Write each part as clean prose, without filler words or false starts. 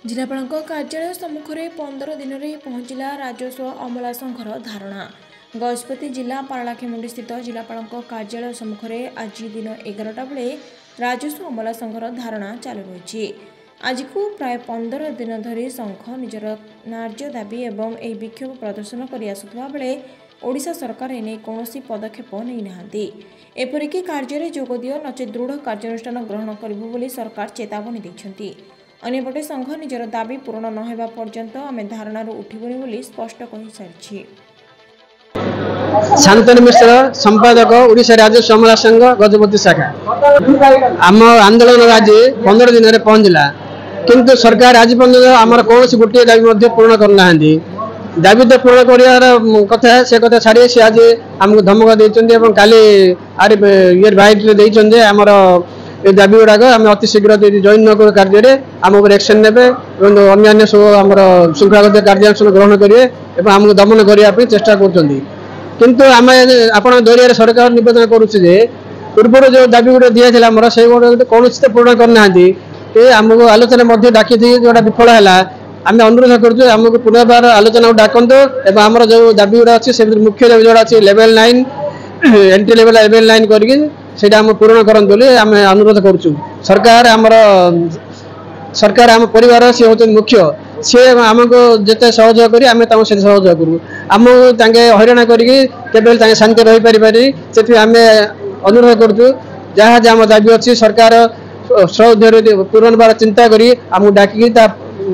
जिलापाल कार्यालय सम्मुखें 15 दिन में पहुंचला राजस्व अमला संघर धारणा। गजपति जिला पारलाखेमुंडी स्थित जिलापाल कार्यालय सम्मुखें आज दिन 11टा बेले राजस्व अमला संघर धारणा चालू रही। आज को प्राय 15 दिन धरी संघ निजर न्याय्य दाबी एवं यह विक्षोभ प्रदर्शन कर आसुवा बेले ओडिशा सरकार एने कौन पदक्षेप नहीं ना। एपरिक कार्य जोगदियो नचे दृढ़ कार्यानुष्ठान ग्रहण करूँ सरकार चेतावनी देते। अन्यपटे संघ निजर दाबी पूरण नहेबा पर्यंत आमे धारणारू उठिबुनी बोली स्पष्ट कहि सारिछि। शांतनु मिश्र संपादक ओडिशा राजस्व अमला संघ गजपति शाखा। आम आंदोलन आज 15 दिन में पहुंचला किंतु सरकार आज पर्यंत आमर कौन गोटे दाबी पूर्ण करना। दाबी तो पूर्ण कर कथा से कथा छाड़ी सी आज आमको धमक देते काली ये भाई आमर ये दाबी गुड़ाक आम अति शीघ्र जॉइन न कर कार्य आम एक्शन ने अन्य सब आम श्रृंखलागत कार्यानुष्ठान ग्रहण करेंगे आमको दमन करने चेष्टा करते आम आप दरिया सरकार निवेदन करुचे पूर्व जो दाबी गुड़ा दिखाला से कौन पूर्ण करना आमको आलोचना डाकी जोटा विफल है आम अनुरोध करमको पुनर्बार आलोचना डाकतु एवं आम जो दाबी गुड़ा अच्छे से मुख्य दाबी जोड़ा अच्छी लेवल 9 एंट्री लेवल लेवल 9 करके सेटा हम पूर्ण करन बोले आम अनुरोध करूँ। सरकार आम परिवार सी होते मुख्य सी आमको जिते सहयोग करी आम से सहयोग करूँ आमको हईराण करके शांति रही पारि से आम अनुरोध करूँ जहाँ जहाँ आम दाबी अच्छी सरकार सौध्य पूरण बार चिंता करी आमको डाकी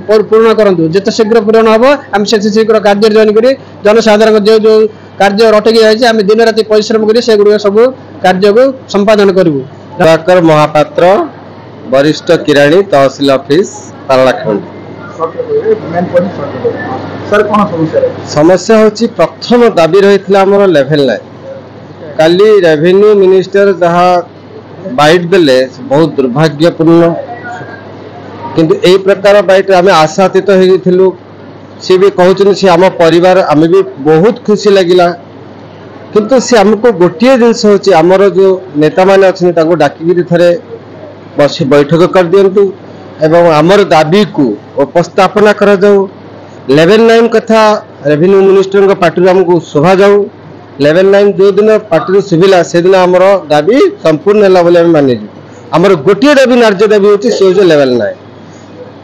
पूर्ण करूँ जिते शीघ्र पूरण हम आम से शीघ्र कार्य जॉइन कर जनसाधारण जो जो कार्य रटकी जाए आम दिन राति परिश्रम कर सब कार्य को संपादन करूँ। प्रभाकर महापात्र वरिष्ठ किराणी तहसील ऑफिस पारलाखेमुंडी। समस्या होची प्रथम दाबी रही आमर लेवल 9 काली रेवेन्यू मिनिस्टर जहाँ बाइट देले बहुत दुर्भाग्यपूर्ण किंतु यही प्रकार बाइट आम आशातीत हो सी भी कहते सी आम परिवार आम भी बहुत खुशी लगिला किंतु सी आमको गोटे जिनस होची आमर जो नेता माने अच्छा डाकिकी थे बस बैठक कर दिंतु एवं आमर दाबी को उपस्थापना करा जाऊ। लेवल 9 कथा रेवेन्यू मिनिस्टर पार्टी आमको शोभा जाऊ। लेवल 9 जो दिन पार्टी शुभिला से दिन आमर दाबी संपूर्ण है मानी आमर गोटे दाबी न्याय्य दाबी होची से लेवल 9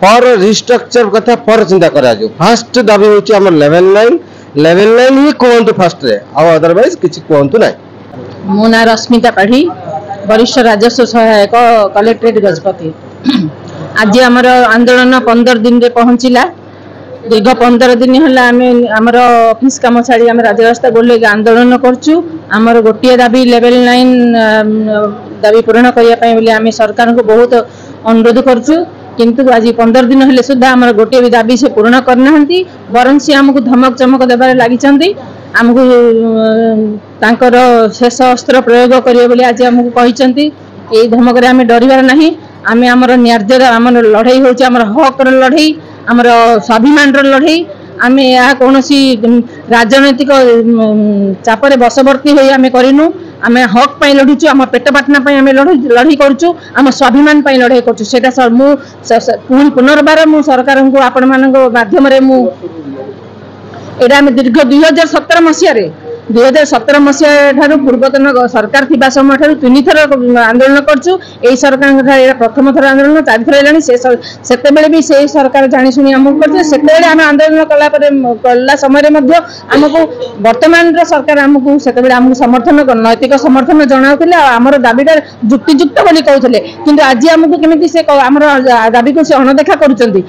पर रिस्ट्रक्चर कथा पर चिंता करा जाऊ। फास्ट दाबी होची आमर लेवल 9 ही कहतु फास्ट रे अदरवाइज किसी कहतु ना। मो ना रश्मिता पाढ़ी वरिष्ठ राजस्व सहायक कलेक्ट्रेट गजपति। आज आमर आंदोलन 15 दिन रे पहुंचला दीर्घ 15 दिन है आमर ऑफिस कम छाड़ी आम राजरास्ता गोल आंदोलन करचु। आमर गोटे दाबी लेवल 9 दाबी पूरण करने आम सरकार को बहुत अनुरोध करचु किंतु आज 15 दिन हेले सुधा आमर गोटे भी दाबी से पूर्ण करना बरं सी आमको धमक चमक देवार लगी आमको तांकर शेष अस्त्र प्रयोग करेंगे आज आमको कहते ये धमक आम डरबार ना। आम आमर न्याय्य आम लड़ाई हूँ आमर हक लड़ाई आमर स्वाभिमान लड़ाई आम या कौन राजनैतिक चापर बशवर्ती हो आम करूँ आम हक पाई लड़ुचु आम पेट पाटना आम लड़ाई करुचु आम स्वाभिमान लड़ाई करुचु सेटा मुझे पुनर्बार मु सरकार को आपण मान माध्यम एटा दीर्घ 2017 मसीह ठारू पूर्वतन सरकार थिबा समय ठारू 3 थर आंदोलन करचु। एई सरकार प्रथम थर आंदोलन 4 थर हेलानी सेते बेले भी से सरकार जानी सुनी आम करते सेते बेले आम आंदोलन कला समय आमको वर्तमान सरकार आमको सेते बेले आमको समर्थन नैतिक समर्थन जनाउथिले आमर दाबीटा जुक्तियुक्त बोली कहउथिले किंतु आज आमको केमिति से आमर दाबी को से अणदेखा करूचंती।